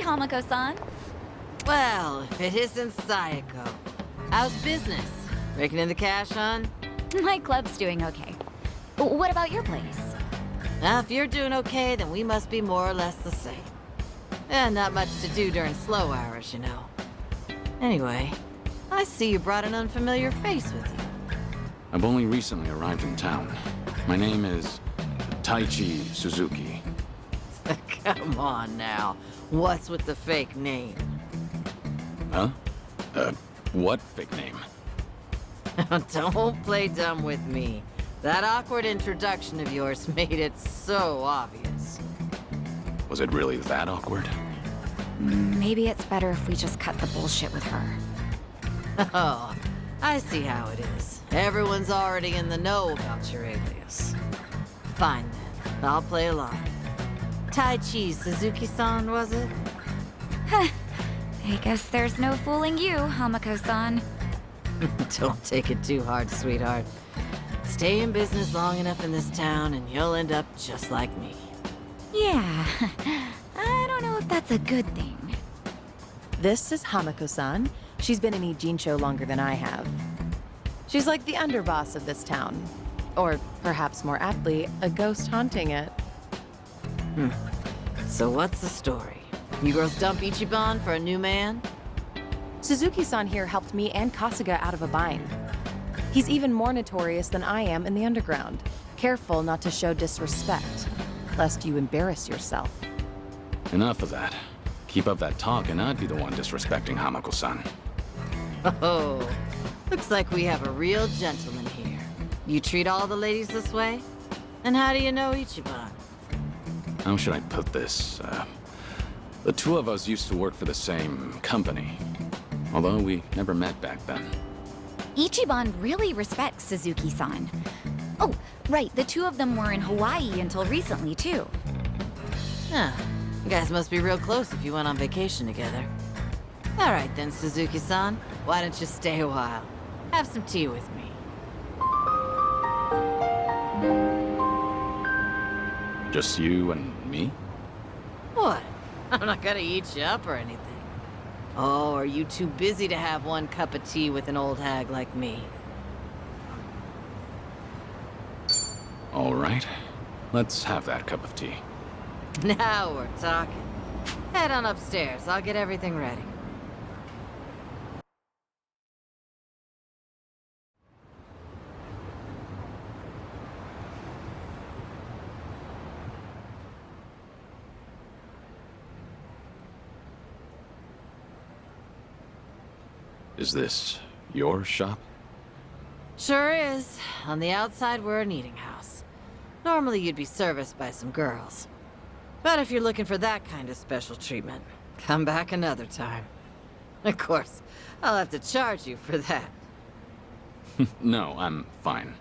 Hamako-san. Well, if it isn't Sayako. How's business? Raking in the cash, hon? My club's doing okay. What about your place? Now, if you're doing okay, then we must be more or less the same. Not much to do during slow hours, you know. Anyway, I see you brought an unfamiliar face with you. I've only recently arrived in town. My name is Taichi Suzuki. Come on now. What's with the fake name? Huh? What fake name? Don't play dumb with me. That awkward introduction of yours made it so obvious. Was it really that awkward? Maybe it's better if we just cut the bullshit with her. Oh, I see how it is. Everyone's already in the know about your alias. Fine then, I'll play along. Taichi Suzuki-san, was it? I guess there's no fooling you, Hamako-san. Don't take it too hard, sweetheart. Stay in business long enough in this town and you'll end up just like me. Yeah, I don't know if that's a good thing. This is Hamako-san. She's been in Ijincho longer than I have. She's like the underboss of this town. Or perhaps more aptly, a ghost haunting it. So what's the story? You girls dump Ichiban for a new man? Suzuki-san here helped me and Kasuga out of a bind. He's even more notorious than I am in the underground. Careful not to show disrespect, lest you embarrass yourself. Enough of that. Keep up that talk and I'd be the one disrespecting Hamako-san. Oh, looks like we have a real gentleman here. You treat all the ladies this way? And how do you know Ichiban? How should I put this? The two of us used to work for the same company. Although we never met back then. Ichiban really respects Suzuki-san. Oh, right, the two of them were in Hawaii until recently, too. Huh. You guys must be real close if you went on vacation together. All right then, Suzuki-san. Why don't you stay a while? Have some tea with me. Just you and me? What? I'm not gonna eat you up or anything. Oh, are you too busy to have one cup of tea with an old hag like me? All right. Let's have that cup of tea. Now we're talking. Head on upstairs. I'll get everything ready. Is this your shop? Sure is. On the outside, we're an eating house. Normally, you'd be serviced by some girls. But if you're looking for that kind of special treatment, come back another time. Of course, I'll have to charge you for that. No, I'm fine.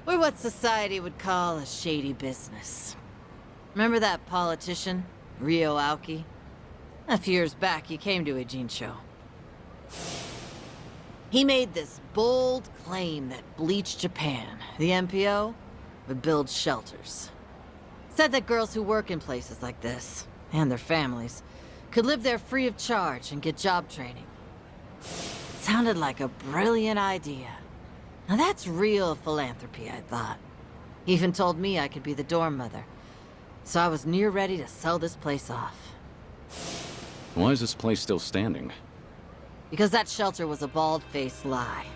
We're what society would call a shady business. Remember that politician, Ryo Aoki? A few years back, he came to Ijincho. He made this bold claim that Bleach Japan, the MPO, would build shelters. Said that girls who work in places like this, and their families, could live there free of charge and get job training. Sounded like a brilliant idea. Now that's real philanthropy, I thought. He even told me I could be the dorm mother. So I was near ready to sell this place off. Why is this place still standing? Because that shelter was a bald-faced lie.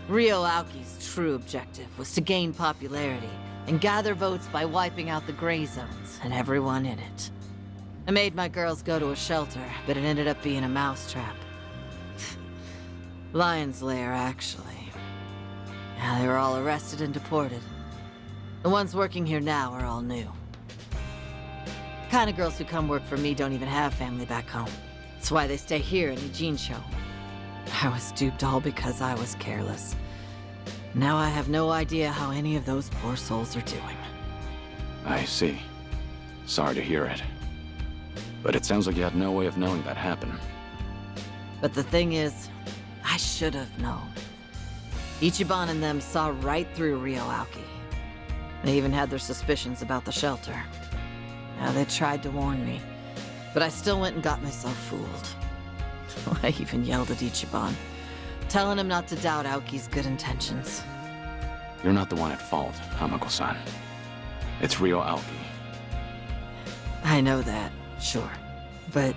Ryo Aoki's true objective was to gain popularity and gather votes by wiping out the gray zones and everyone in it. I made my girls go to a shelter, but it ended up being a mousetrap. Lion's lair, actually. Yeah, they were all arrested and deported. The ones working here now are all new. The kind of girls who come work for me don't even have family back home. That's why they stay here in Ijincho. I was duped all because I was careless. Now I have no idea how any of those poor souls are doing. I see. Sorry to hear it. But it sounds like you had no way of knowing that happened. But the thing is, I should have known. Ichiban and them saw right through Ryo Aoki. They even had their suspicions about the shelter. Now they tried to warn me. But I still went and got myself fooled. I even yelled at Ichiban, telling him not to doubt Aoki's good intentions. You're not the one at fault, Hamako-san. It's Ryo Aoki. I know that, sure. But...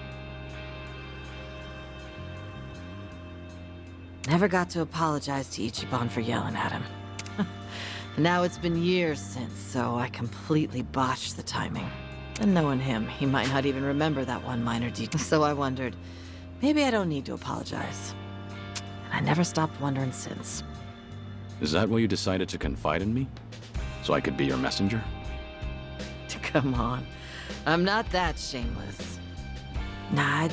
never got to apologize to Ichiban for yelling at him. Now it's been years since, so I completely botched the timing. And knowing him, he might not even remember that one minor detail. So I wondered, maybe I don't need to apologize. And I never stopped wondering since. Is that why you decided to confide in me? So I could be your messenger? Come on. I'm not that shameless. Nah, I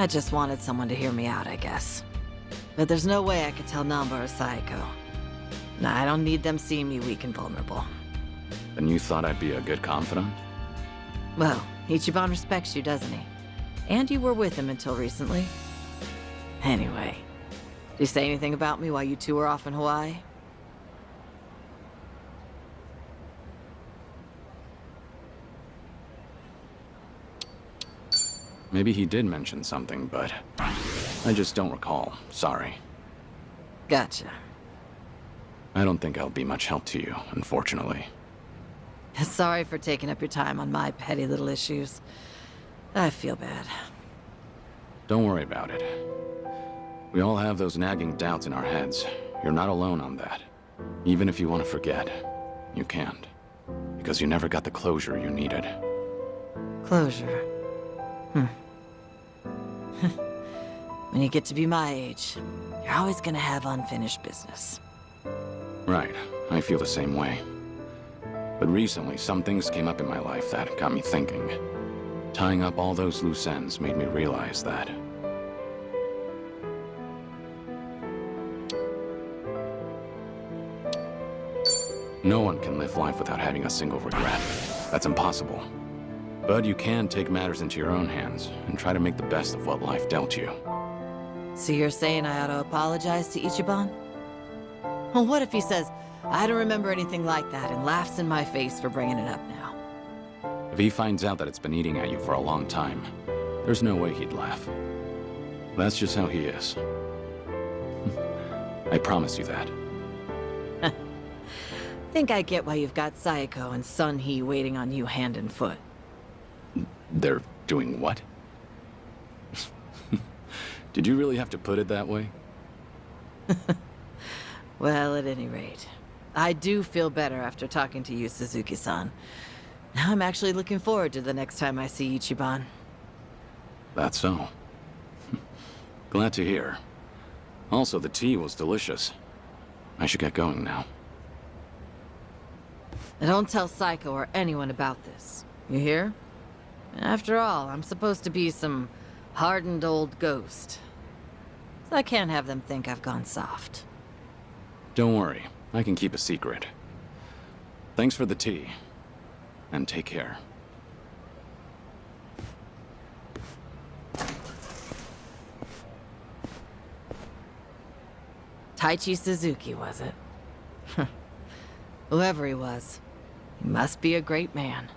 just wanted someone to hear me out, I guess. But there's no way I could tell Namba or Saeko. Nah, I don't need them seeing me weak and vulnerable. Then you thought I'd be a good confidant? Well, Ichiban respects you, doesn't he? And you were with him until recently. Anyway, did you say anything about me while you two were off in Hawaii? Maybe he did mention something, but I just don't recall. Sorry. Gotcha. I don't think I'll be much help to you, unfortunately. Sorry for taking up your time on my petty little issues. I feel bad. Don't worry about it. We all have those nagging doubts in our heads. You're not alone on that. Even if you want to forget, you can't. Because you never got the closure you needed. Closure. When you get to be my age, you're always gonna have unfinished business. Right. I feel the same way. But recently, some things came up in my life that got me thinking. Tying up all those loose ends made me realize that. No one can live life without having a single regret. That's impossible. But you can take matters into your own hands and try to make the best of what life dealt you. So you're saying I ought to apologize to Ichiban? Well, what if he says, I don't remember anything like that, and laughs in my face for bringing it up now? If he finds out that it's been eating at you for a long time, there's no way he'd laugh. That's just how he is. I promise you that. Think I get why you've got Saeko and Sun Hee waiting on you hand and foot. They're doing what? Did you really have to put it that way? Well, at any rate, I do feel better after talking to you, Suzuki-san. Now I'm actually looking forward to the next time I see Ichiban. That's so. Glad to hear. Also, the tea was delicious. I should get going now. And don't tell Saeko or anyone about this. You hear? After all, I'm supposed to be some hardened old ghost. So I can't have them think I've gone soft. Don't worry, I can keep a secret. Thanks for the tea. And take care. Taichi Suzuki, was it? Whoever he was, he must be a great man.